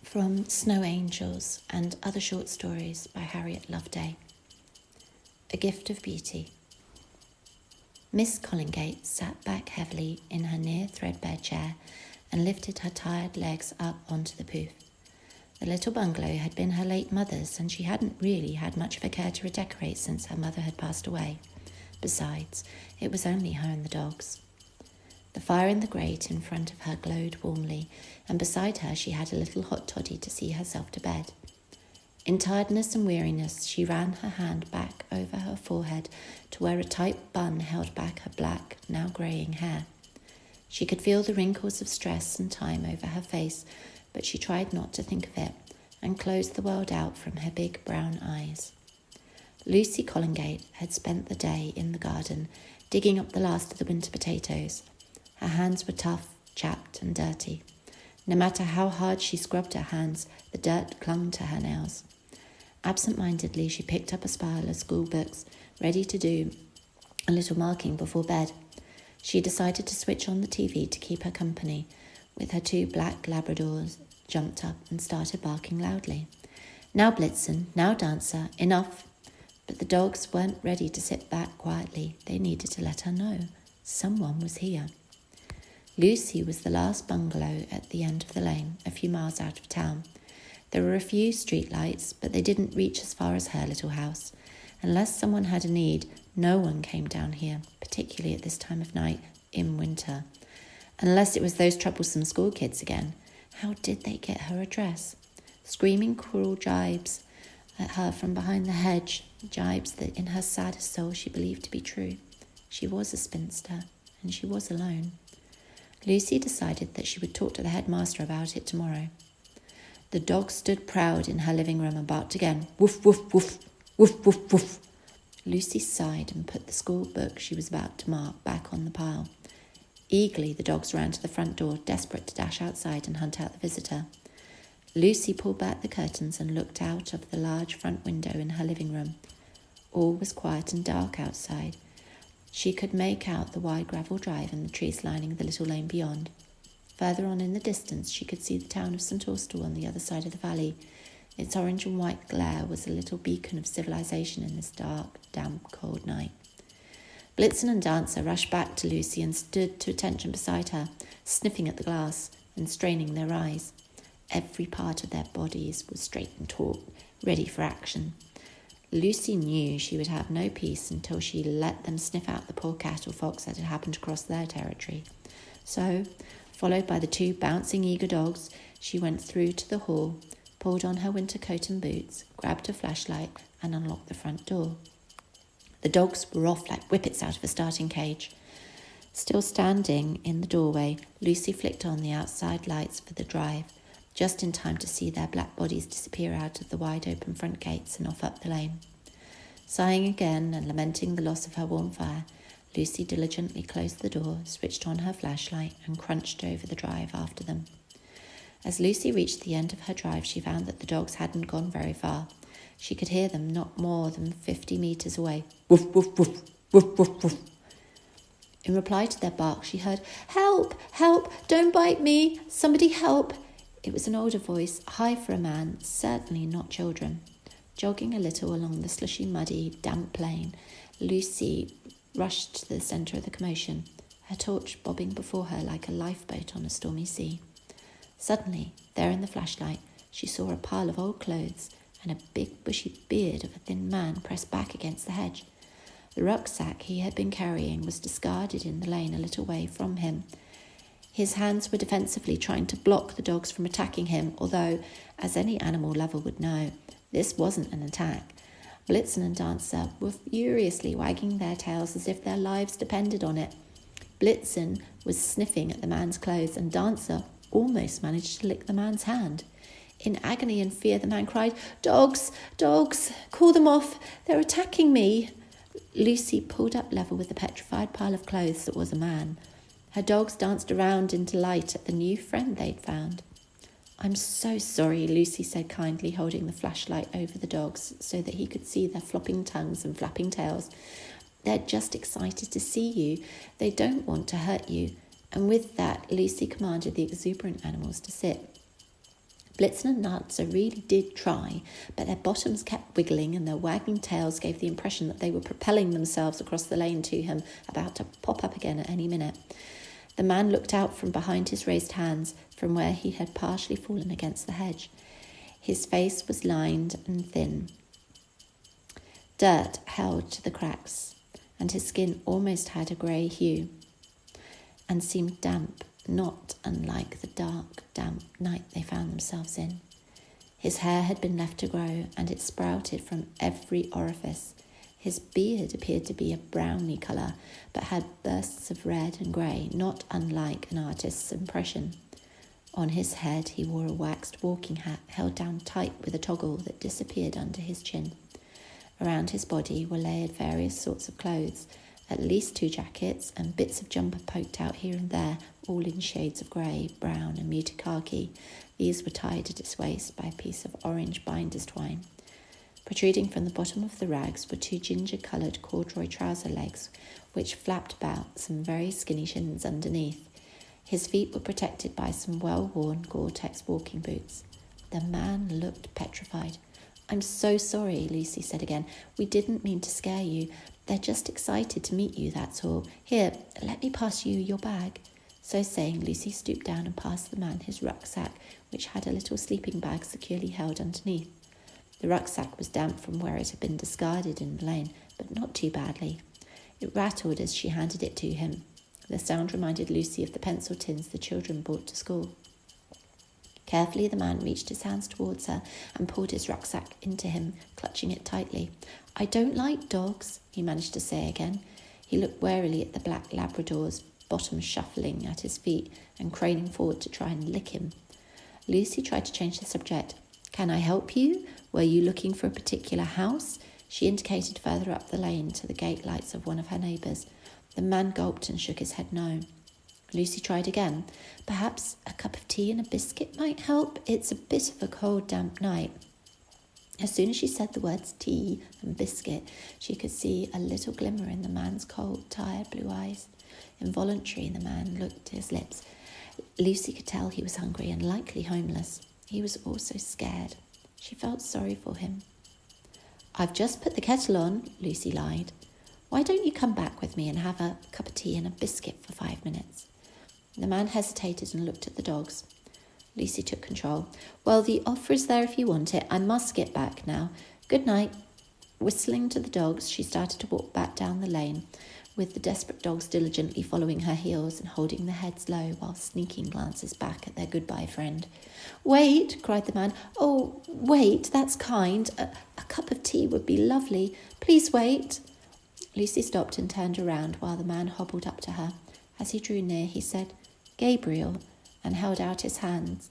From Snow Angels and Other Short Stories by Harriet Loveday. A Gift of Beauty. Miss Collingate sat back heavily in her near threadbare chair and lifted her tired legs up onto the pouf. The little bungalow had been her late mother's, and she hadn't really had much of a care to redecorate since her mother had passed away. Besides, it was only her and the dogs. The fire in the grate in front of her glowed warmly, and beside her she had a little hot toddy to see herself to bed. In tiredness and weariness, she ran her hand back over her forehead to where a tight bun held back her black, now greying hair. She could feel the wrinkles of stress and time over her face, but she tried not to think of it and closed the world out from her big brown eyes. Lucy Collingate had spent the day in the garden, digging up the last of the winter potatoes. Her hands were tough, chapped and dirty. No matter how hard she scrubbed her hands, the dirt clung to her nails. Absent-mindedly, she picked up a pile of school books, ready to do a little marking before bed. She decided to switch on the TV to keep her company, with her two black Labradors jumped up and started barking loudly. Now Blitzen, now Dancer, enough. But the dogs weren't ready to sit back quietly. They needed to let her know someone was here. Lucy was the last bungalow at the end of the lane, a few miles out of town. There were a few street lights, but they didn't reach as far as her little house. Unless someone had a need, no one came down here, particularly at this time of night, in winter. Unless it was those troublesome school kids again. How did they get her address? Screaming cruel jibes at her from behind the hedge, jibes that in her saddest soul she believed to be true. She was a spinster, and she was alone. Lucy decided that she would talk to the headmaster about it tomorrow. The dog stood proud in her living room and barked again. Woof, woof, woof, woof, woof, woof. Lucy sighed and put the school book she was about to mark back on the pile. Eagerly, the dogs ran to the front door, desperate to dash outside and hunt out the visitor. Lucy pulled back the curtains and looked out of the large front window in her living room. All was quiet and dark outside. She could make out the wide gravel drive and the trees lining the little lane beyond. Further on in the distance, she could see the town of St. Austell on the other side of the valley. Its orange and white glare was a little beacon of civilization in this dark, damp, cold night. Blitzen and Dancer rushed back to Lucy and stood to attention beside her, sniffing at the glass and straining their eyes. Every part of their bodies was straight and taut, ready for action. Lucy knew she would have no peace until she let them sniff out the poor cat or fox that had happened to cross their territory. So, followed by the two bouncing eager dogs, she went through to the hall, pulled on her winter coat and boots, grabbed a flashlight and unlocked the front door. The dogs were off like whippets out of a starting cage. Still standing in the doorway, Lucy flicked on the outside lights for the drive, just in time to see their black bodies disappear out of the wide-open front gates and off up the lane. Sighing again and lamenting the loss of her warm fire, Lucy diligently closed the door, switched on her flashlight and crunched over the drive after them. As Lucy reached the end of her drive, she found that the dogs hadn't gone very far. She could hear them not more than 50 metres away. Woof, woof, woof, woof, woof, woof. In reply to their bark, she heard, "Help! Help! Don't bite me! Somebody help!" It was an older voice, high for a man, certainly not children. Jogging a little along the slushy, muddy, damp plain, Lucy rushed to the centre of the commotion, her torch bobbing before her like a lifeboat on a stormy sea. Suddenly, there in the flashlight, she saw a pile of old clothes and a big bushy beard of a thin man pressed back against the hedge. The rucksack he had been carrying was discarded in the lane a little way from him. His hands were defensively trying to block the dogs from attacking him, although, as any animal lover would know, this wasn't an attack. Blitzen and Dancer were furiously wagging their tails as if their lives depended on it. Blitzen was sniffing at the man's clothes, and Dancer almost managed to lick the man's hand. In agony and fear, the man cried, "Dogs! Dogs! Call them off! They're attacking me!" Lucy pulled up level with the petrified pile of clothes that was a man. Her dogs danced around in delight at the new friend they'd found. "I'm so sorry," Lucy said kindly, holding the flashlight over the dogs so that he could see their flopping tongues and flapping tails. "They're just excited to see you. They don't want to hurt you." And with that, Lucy commanded the exuberant animals to sit. Blitzen and Nutzer really did try, but their bottoms kept wiggling and their wagging tails gave the impression that they were propelling themselves across the lane to him, about to pop up again at any minute. The man looked out from behind his raised hands, from where he had partially fallen against the hedge. His face was lined and thin. Dirt held to the cracks, and his skin almost had a grey hue, and seemed damp, not unlike the dark, damp night they found themselves in. His hair had been left to grow, and it sprouted from every orifice. His beard appeared to be a browny colour, but had bursts of red and grey, not unlike an artist's impression. On his head he wore a waxed walking hat held down tight with a toggle that disappeared under his chin. Around his body were layered various sorts of clothes, at least 2 jackets and bits of jumper poked out here and there, all in shades of grey, brown and muted khaki. These were tied at his waist by a piece of orange binder's twine. Protruding from the bottom of the rags were 2 ginger-coloured corduroy trouser legs, which flapped about some very skinny shins underneath. His feet were protected by some well-worn Gore-Tex walking boots. The man looked petrified. "I'm so sorry," Lucy said again. "We didn't mean to scare you. They're just excited to meet you, that's all. Here, let me pass you your bag." So saying, Lucy stooped down and passed the man his rucksack, which had a little sleeping bag securely held underneath. The rucksack was damp from where it had been discarded in the lane, but not too badly. It rattled as she handed it to him. The sound reminded Lucy of the pencil tins the children brought to school. Carefully, the man reached his hands towards her and pulled his rucksack into him, clutching it tightly. "I don't like dogs," he managed to say again. He looked warily at the black Labrador's bottom shuffling at his feet and craning forward to try and lick him. Lucy tried to change the subject. "Can I help you? Were you looking for a particular house?" She indicated further up the lane to the gate lights of one of her neighbours. The man gulped and shook his head no. Lucy tried again. "Perhaps a cup of tea and a biscuit might help. It's a bit of a cold, damp night." As soon as she said the words tea and biscuit, she could see a little glimmer in the man's cold, tired blue eyes. Involuntarily, the man looked at his lips. Lucy could tell he was hungry and likely homeless. He was also scared. She felt sorry for him. "I've just put the kettle on," Lucy lied. "Why don't you come back with me and have a cup of tea and a biscuit for 5 minutes?" The man hesitated and looked at the dogs. Lucy took control. "Well, the offer is there if you want it. I must get back now. Good night." Whistling to the dogs, she started to walk back down the lane, with the desperate dogs diligently following her heels and holding their heads low while sneaking glances back at their goodbye friend. "Wait," cried the man. "Oh, wait, that's kind. A cup of tea would be lovely. Please wait." Lucy stopped and turned around while the man hobbled up to her. As he drew near, he said, "Gabriel," and held out his hands.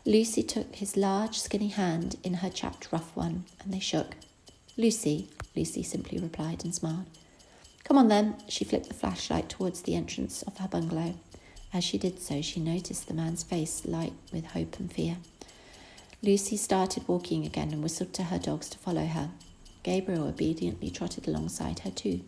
Lucy took his large, skinny hand in her chapped, rough one, and they shook. "Lucy," Lucy simply replied and smiled. "Come on then." She flicked the flashlight towards the entrance of her bungalow. As she did so, she noticed the man's face light with hope and fear. Lucy started walking again and whistled to her dogs to follow her. Gabriel obediently trotted alongside her too.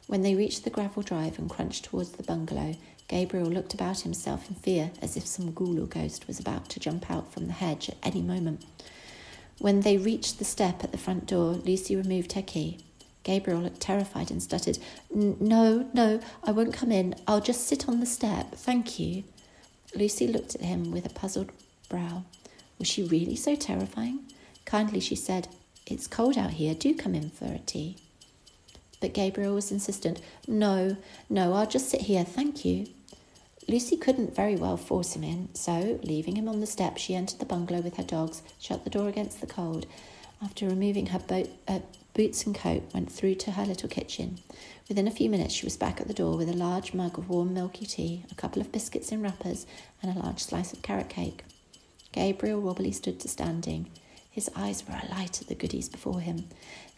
When they reached the gravel drive and crunched towards the bungalow, Gabriel looked about himself in fear, as if some ghoul or ghost was about to jump out from the hedge at any moment. When they reached the step at the front door, Lucy removed her key. Gabriel looked terrified and stuttered, No, I won't come in. I'll just sit on the step. Thank you." Lucy looked at him with a puzzled brow. Was she really so terrifying? Kindly she said, "It's cold out here. Do come in for a tea." But Gabriel was insistent. No, I'll just sit here. Thank you." Lucy couldn't very well force him in, so, leaving him on the step, she entered the bungalow with her dogs, shut the door against the cold. After removing her boots and coat, went through to her little kitchen. Within a few minutes she was back at the door with a large mug of warm milky tea, a couple of biscuits in wrappers, and a large slice of carrot cake. Gabriel wobbly stood to standing. His eyes were alight at the goodies before him.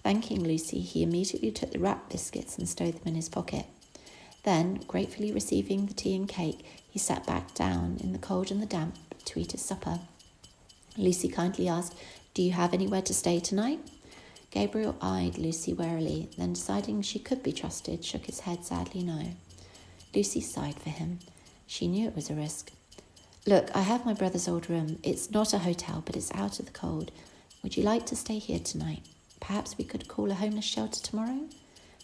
Thanking Lucy, he immediately took the wrapped biscuits and stowed them in his pocket. Then, gratefully receiving the tea and cake, he sat back down in the cold and the damp to eat his supper. Lucy kindly asked, "Do you have anywhere to stay tonight?" Gabriel eyed Lucy warily, then deciding she could be trusted, shook his head sadly no. Lucy sighed for him. She knew it was a risk. Look, I have my brother's old room. It's not a hotel, but it's out of the cold. Would you like to stay here tonight? Perhaps we could call a homeless shelter tomorrow?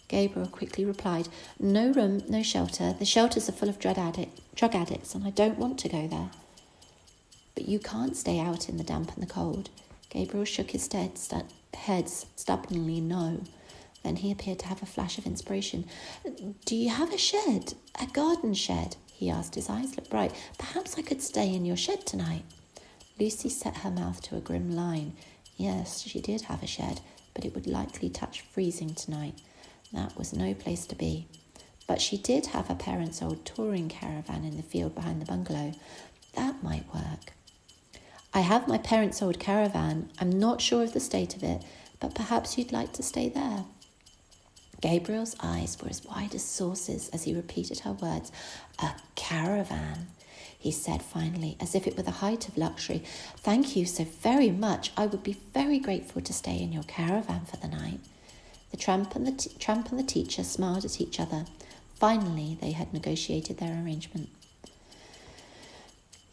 Gabriel quickly replied, No room, no shelter. The shelters are full of drug addicts, and I don't want to go there. But you can't stay out in the damp and the cold. Gabriel shook his head stubbornly no. Then he appeared to have a flash of inspiration. Do you have a shed? A garden shed? He asked. His eyes looked bright. Perhaps I could stay in your shed tonight. Lucy set her mouth to a grim line. Yes, she did have a shed, but it would likely touch freezing tonight. That was no place to be. But she did have her parents' old touring caravan in the field behind the bungalow. That might work. I have my parents' old caravan. I'm not sure of the state of it, but perhaps you'd like to stay there. Gabriel's eyes were as wide as saucers as he repeated her words. A caravan, he said finally, as if it were the height of luxury. Thank you so very much. I would be very grateful to stay in your caravan for the night. The tramp and the teacher smiled at each other. Finally, they had negotiated their arrangement.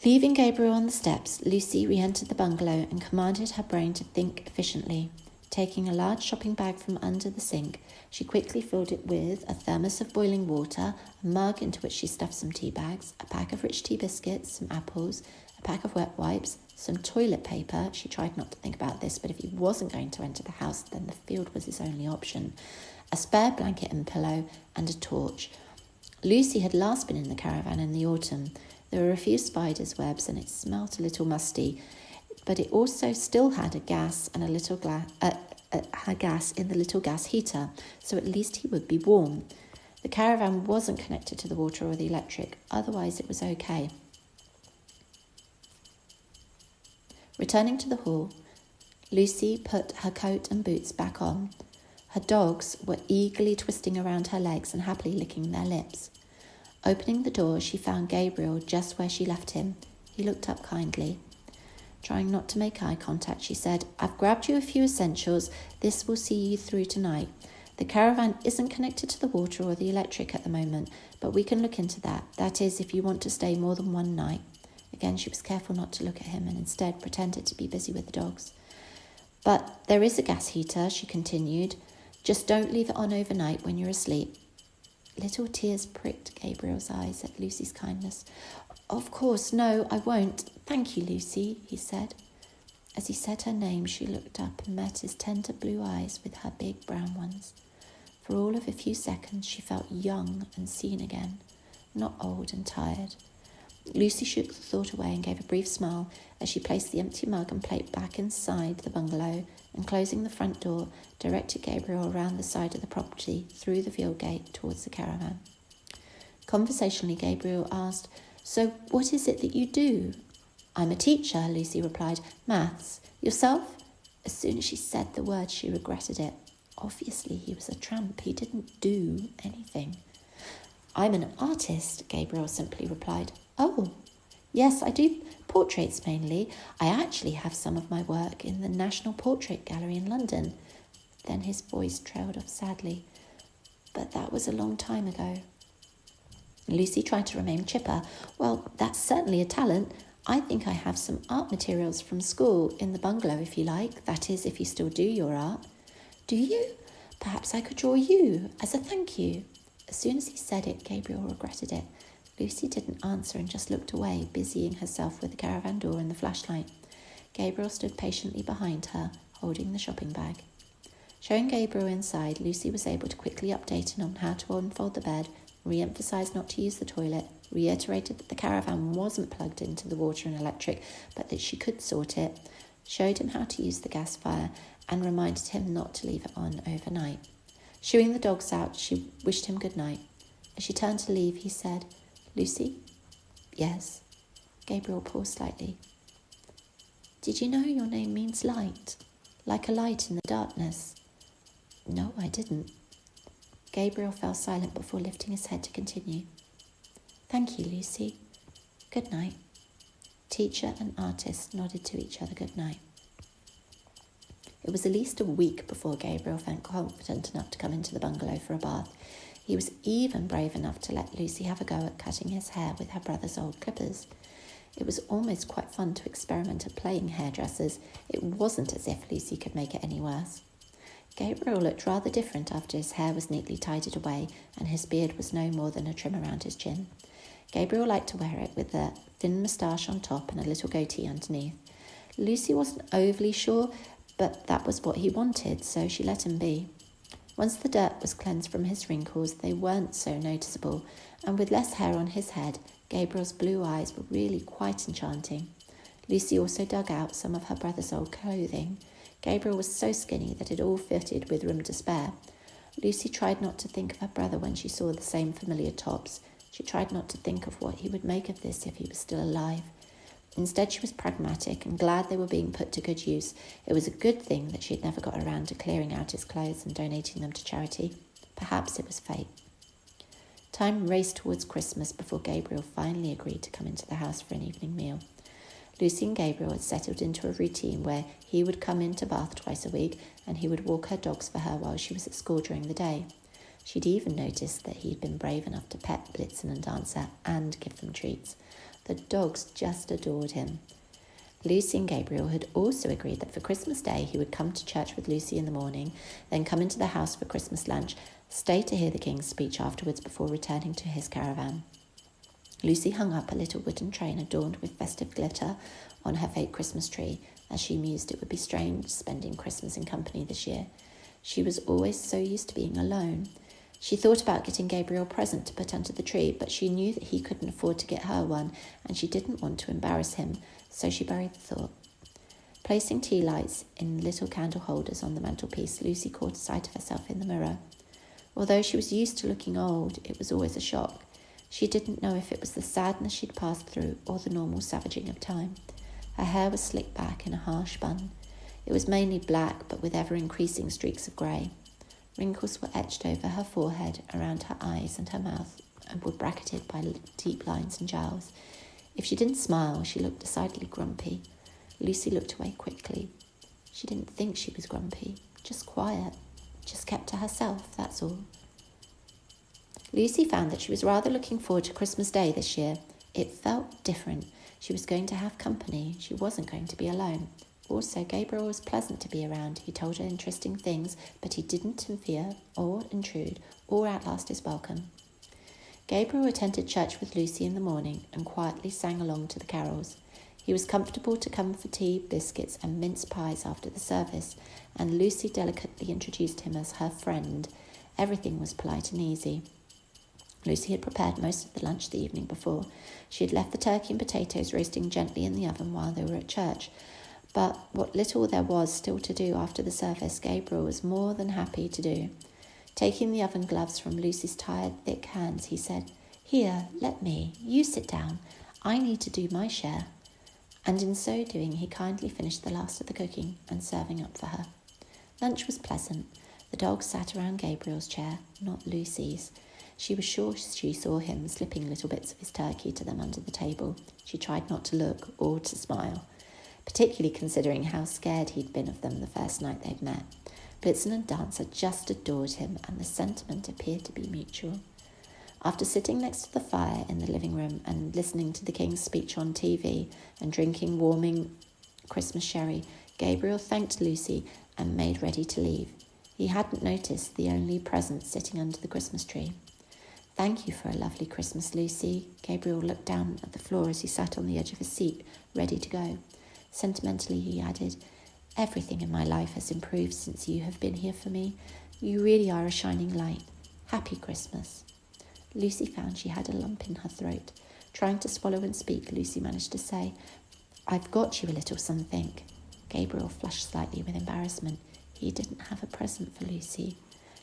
Leaving Gabriel on the steps, Lucy re-entered the bungalow and commanded her brain to think efficiently. Taking a large shopping bag from under the sink, she quickly filled it with a thermos of boiling water, a mug into which she stuffed some tea bags, a pack of rich tea biscuits, some apples, a pack of wet wipes, some toilet paper. She tried not to think about this, but if he wasn't going to enter the house, then the field was his only option. A spare blanket and pillow, and a torch. Lucy had last been in the caravan in the autumn. There were a few spiders' webs, and it smelt a little musty, but it also still had a gas and gas in the little gas heater, so at least he would be warm. The caravan wasn't connected to the water or the electric, otherwise it was okay. Returning to the hall, Lucy put her coat and boots back on. Her dogs were eagerly twisting around her legs and happily licking their lips. Opening the door, she found Gabriel just where she left him. He looked up kindly. Trying not to make eye contact, she said, I've grabbed you a few essentials. This will see you through tonight. The caravan isn't connected to the water or the electric at the moment, but we can look into that. That is, if you want to stay more than one night. Again, she was careful not to look at him and instead pretended to be busy with the dogs. But there is a gas heater, she continued. Just don't leave it on overnight when you're asleep. Little tears pricked Gabriel's eyes at Lucy's kindness. Of course, no, I won't. Thank you, Lucy, he said. As he said her name, she looked up and met his tender blue eyes with her big brown ones. For all of a few seconds, she felt young and seen again, not old and tired. Lucy shook the thought away and gave a brief smile as she placed the empty mug and plate back inside the bungalow and, closing the front door, directed Gabriel around the side of the property through the field gate towards the caravan. Conversationally, Gabriel asked, So what is it that you do? I'm a teacher, Lucy replied. Maths. Yourself? As soon as she said the word, she regretted it. Obviously, he was a tramp. He didn't do anything. I'm an artist, Gabriel simply replied. Oh, yes, I do portraits mainly. I actually have some of my work in the National Portrait Gallery in London. Then his voice trailed off sadly. But that was a long time ago. Lucy tried to remain chipper. Well, that's certainly a talent. I think I have some art materials from school in the bungalow, if you like. That is, if you still do your art. Do you? Perhaps I could draw you as a thank you. As soon as he said it, Gabriel regretted it. Lucy didn't answer and just looked away, busying herself with the caravan door and the flashlight. Gabriel stood patiently behind her, holding the shopping bag. Showing Gabriel inside, Lucy was able to quickly update him on how to unfold the bed, re-emphasised not to use the toilet, reiterated that the caravan wasn't plugged into the water and electric, but that she could sort it, showed him how to use the gas fire, and reminded him not to leave it on overnight. Shooing the dogs out, she wished him good night. As she turned to leave, he said, Lucy? Yes. Gabriel paused slightly. Did you know your name means light? Like a light in the darkness? No, I didn't. Gabriel fell silent before lifting his head to continue. Thank you, Lucy. Good night. Teacher and artist nodded to each other good night. It was at least a week before Gabriel felt confident enough to come into the bungalow for a bath. He was even brave enough to let Lucy have a go at cutting his hair with her brother's old clippers. It was almost quite fun to experiment at playing hairdressers. It wasn't as if Lucy could make it any worse. Gabriel looked rather different after his hair was neatly tidied away and his beard was no more than a trim around his chin. Gabriel liked to wear it with a thin moustache on top and a little goatee underneath. Lucy wasn't overly sure, but that was what he wanted, so she let him be. Once the dirt was cleansed from his wrinkles, they weren't so noticeable, and with less hair on his head, Gabriel's blue eyes were really quite enchanting. Lucy also dug out some of her brother's old clothing. Gabriel was so skinny that it all fitted with room to spare. Lucy tried not to think of her brother when she saw the same familiar tops. She tried not to think of what he would make of this if he was still alive. Instead, she was pragmatic and glad they were being put to good use. It was a good thing that she had never got around to clearing out his clothes and donating them to charity. Perhaps it was fate. Time raced towards Christmas before Gabriel finally agreed to come into the house for an evening meal. Lucy and Gabriel had settled into a routine where he would come into Bath twice a week and he would walk her dogs for her while she was at school during the day. She'd even noticed that he'd been brave enough to pet Blitzen and Dancer and give them treats. The dogs just adored him. Lucy and Gabriel had also agreed that for Christmas Day he would come to church with Lucy in the morning, then come into the house for Christmas lunch, stay to hear the King's speech afterwards before returning to his caravan. Lucy hung up a little wooden train adorned with festive glitter on her fake Christmas tree, as she mused it would be strange spending Christmas in company this year. She was always so used to being alone. She thought about getting Gabriel a present to put under the tree, but she knew that he couldn't afford to get her one, and she didn't want to embarrass him, so she buried the thought. Placing tea lights in little candle holders on the mantelpiece, Lucy caught sight of herself in the mirror. Although she was used to looking old, it was always a shock. She didn't know if it was the sadness she'd passed through or the normal savaging of time. Her hair was slicked back in a harsh bun. It was mainly black, but with ever-increasing streaks of grey. Wrinkles were etched over her forehead, around her eyes and her mouth, and were bracketed by deep lines and jowls. If she didn't smile, she looked decidedly grumpy. Lucy looked away quickly. She didn't think she was grumpy, just quiet, just kept to herself, that's all. Lucy found that she was rather looking forward to Christmas Day this year. It felt different. She was going to have company. She wasn't going to be alone. Also, Gabriel was pleasant to be around. He told her interesting things, but he didn't interfere or intrude or outlast his welcome. Gabriel attended church with Lucy in the morning and quietly sang along to the carols. He was comfortable to come for tea, biscuits and mince pies after the service, and Lucy delicately introduced him as her friend. Everything was polite and easy. Lucy had prepared most of the lunch the evening before. She had left the turkey and potatoes roasting gently in the oven while they were at church. But what little there was still to do after the service, Gabriel was more than happy to do. Taking the oven gloves from Lucy's tired, thick hands, he said, "Here, let me. You sit down. I need to do my share." And in so doing, he kindly finished the last of the cooking and serving up for her. Lunch was pleasant. The dogs sat around Gabriel's chair, not Lucy's. She was sure she saw him slipping little bits of his turkey to them under the table. She tried not to look or to smile, particularly considering how scared he'd been of them the first night they'd met. Blitzen and Dancer just adored him, and the sentiment appeared to be mutual. After sitting next to the fire in the living room and listening to the King's speech on TV and drinking warming Christmas sherry, Gabriel thanked Lucy and made ready to leave. He hadn't noticed the only present sitting under the Christmas tree. "Thank you for a lovely Christmas, Lucy." Gabriel looked down at the floor as he sat on the edge of his seat, ready to go. Sentimentally, he added, "Everything in my life has improved since you have been here for me. You really are a shining light. Happy Christmas." Lucy found she had a lump in her throat. Trying to swallow and speak, Lucy managed to say, "I've got you a little something." Gabriel flushed slightly with embarrassment. He didn't have a present for Lucy.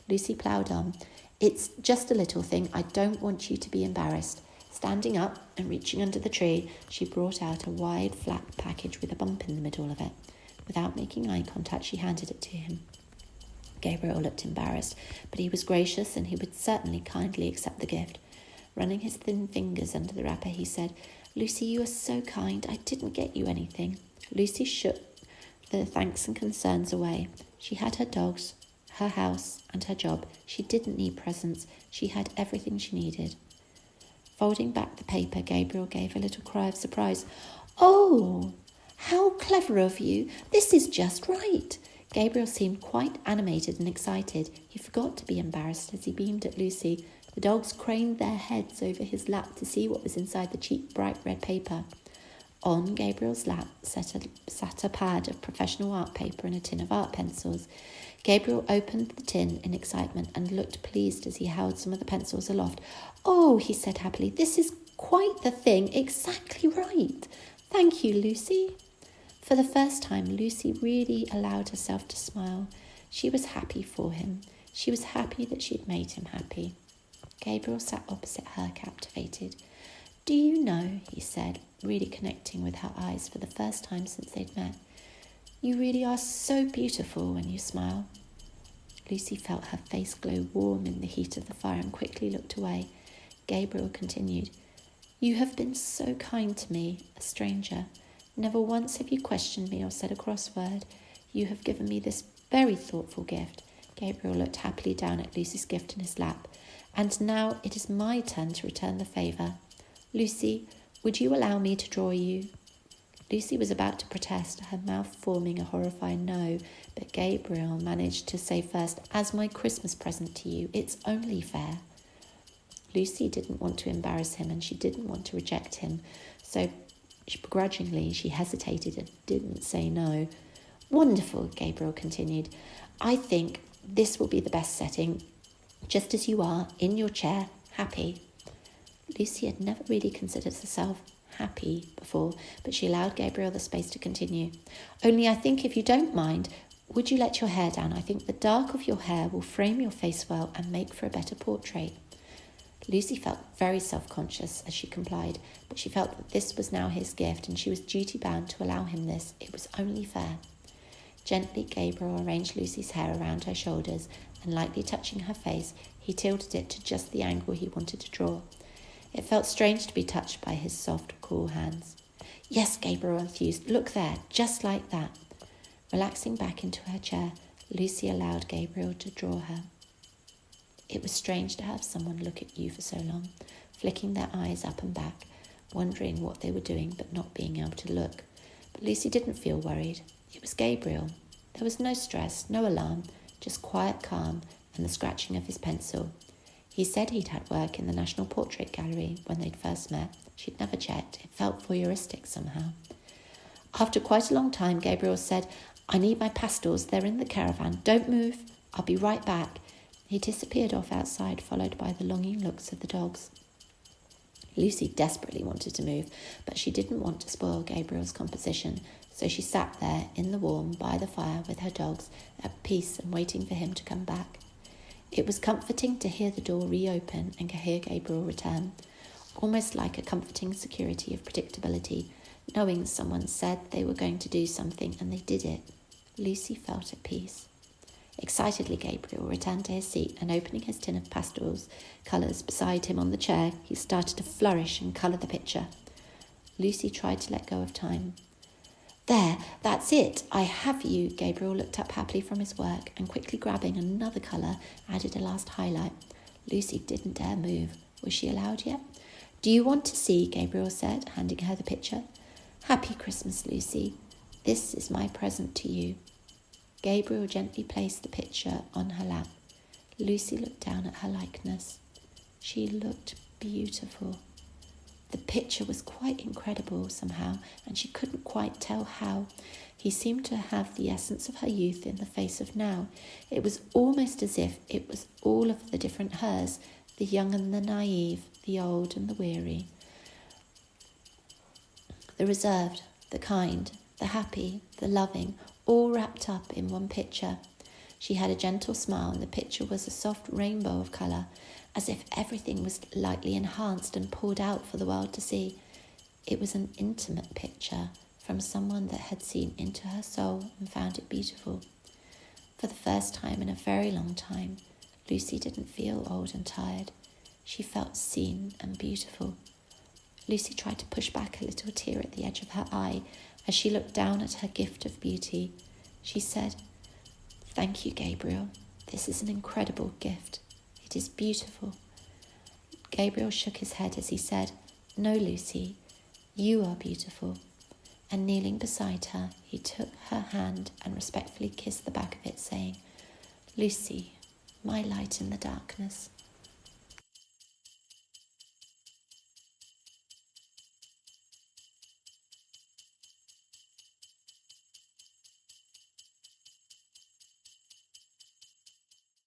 Lucy ploughed on. "It's just a little thing. I don't want you to be embarrassed." Standing up and reaching under the tree, she brought out a wide, flat package with a bump in the middle of it. Without making eye contact, she handed it to him. Gabriel looked embarrassed, but he was gracious and he would certainly kindly accept the gift. Running his thin fingers under the wrapper, he said, "Lucy, you are so kind. I didn't get you anything." Lucy shook the thanks and concerns away. She had her dogs, her house, and her job. She didn't need presents. She had everything she needed. Folding back the paper, Gabriel gave a little cry of surprise. "Oh, how clever of you. This is just right." Gabriel seemed quite animated and excited. He forgot to be embarrassed as he beamed at Lucy. The dogs craned their heads over his lap to see what was inside the cheap, bright red paper. On Gabriel's lap sat a pad of professional art paper and a tin of art pencils. Gabriel opened the tin in excitement and looked pleased as he held some of the pencils aloft. "Oh," he said happily, "this is quite the thing, exactly right. Thank you, Lucy." For the first time, Lucy really allowed herself to smile. She was happy for him. She was happy that she'd made him happy. Gabriel sat opposite her, captivated. "Do you know," he said, really connecting with her eyes for the first time since they'd met, "you really are so beautiful when you smile." Lucy felt her face glow warm in the heat of the fire and quickly looked away. Gabriel continued, "You have been so kind to me, a stranger. Never once have you questioned me or said a cross word. You have given me this very thoughtful gift." Gabriel looked happily down at Lucy's gift in his lap. "And now it is my turn to return the favour. Lucy, would you allow me to draw you?" Lucy was about to protest, her mouth forming a horrified no, but Gabriel managed to say first, "As my Christmas present to you, it's only fair." Lucy didn't want to embarrass him and she didn't want to reject him, so begrudgingly she hesitated and didn't say no. "Wonderful," Gabriel continued. "I think this will be the best setting, just as you are, in your chair, happy." Lucy had never really considered herself happy before, but she allowed Gabriel the space to continue. "Only I think, if you don't mind, would you let your hair down? I think the dark of your hair will frame your face well and make for a better portrait." Lucy felt very self-conscious as she complied, but she felt that this was now his gift and she was duty-bound to allow him this. It was only fair. Gently, Gabriel arranged Lucy's hair around her shoulders and, lightly touching her face, he tilted it to just the angle he wanted to draw. It felt strange to be touched by his soft, cool hands. "Yes," Gabriel enthused, "look there, just like that." Relaxing back into her chair, Lucy allowed Gabriel to draw her. It was strange to have someone look at you for so long, flicking their eyes up and back, wondering what they were doing but not being able to look. But Lucy didn't feel worried. It was Gabriel. There was no stress, no alarm, just quiet calm and the scratching of his pencil. He said he'd had work in the National Portrait Gallery when they'd first met. She'd never checked. It felt voyeuristic somehow. After quite a long time, Gabriel said, "I need my pastels. They're in the caravan. Don't move. I'll be right back." He disappeared off outside, followed by the longing looks of the dogs. Lucy desperately wanted to move, but she didn't want to spoil Gabriel's composition, so she sat there in the warm by the fire with her dogs, at peace and waiting for him to come back. It was comforting to hear the door reopen and to hear Gabriel return, almost like a comforting security of predictability, knowing someone said they were going to do something and they did it. Lucy felt at peace. Excitedly, Gabriel returned to his seat and, opening his tin of pastels colours beside him on the chair, he started to flourish and colour the picture. Lucy tried to let go of time. "There, that's it, I have you." Gabriel looked up happily from his work and, quickly grabbing another colour, added a last highlight. Lucy didn't dare move. Was she allowed yet? "Do you want to see?" Gabriel said, handing her the picture. "Happy Christmas, Lucy. This is my present to you." Gabriel gently placed the picture on her lap. Lucy looked down at her likeness. She looked beautiful. The picture was quite incredible somehow, and she couldn't quite tell how. He seemed to have the essence of her youth in the face of now. It was almost as if it was all of the different hers, the young and the naive, the old and the weary, the reserved, the kind, the happy, the loving, all wrapped up in one picture. She had a gentle smile, and the picture was a soft rainbow of colour, as if everything was lightly enhanced and poured out for the world to see. It was an intimate picture from someone that had seen into her soul and found it beautiful. For the first time in a very long time, Lucy didn't feel old and tired. She felt seen and beautiful. Lucy tried to push back a little tear at the edge of her eye as she looked down at her gift of beauty. She said, "Thank you, Gabriel. This is an incredible gift. It is beautiful." Gabriel shook his head as he said, "No, Lucy, you are beautiful." And kneeling beside her, he took her hand and respectfully kissed the back of it, saying, "Lucy, my light in the darkness."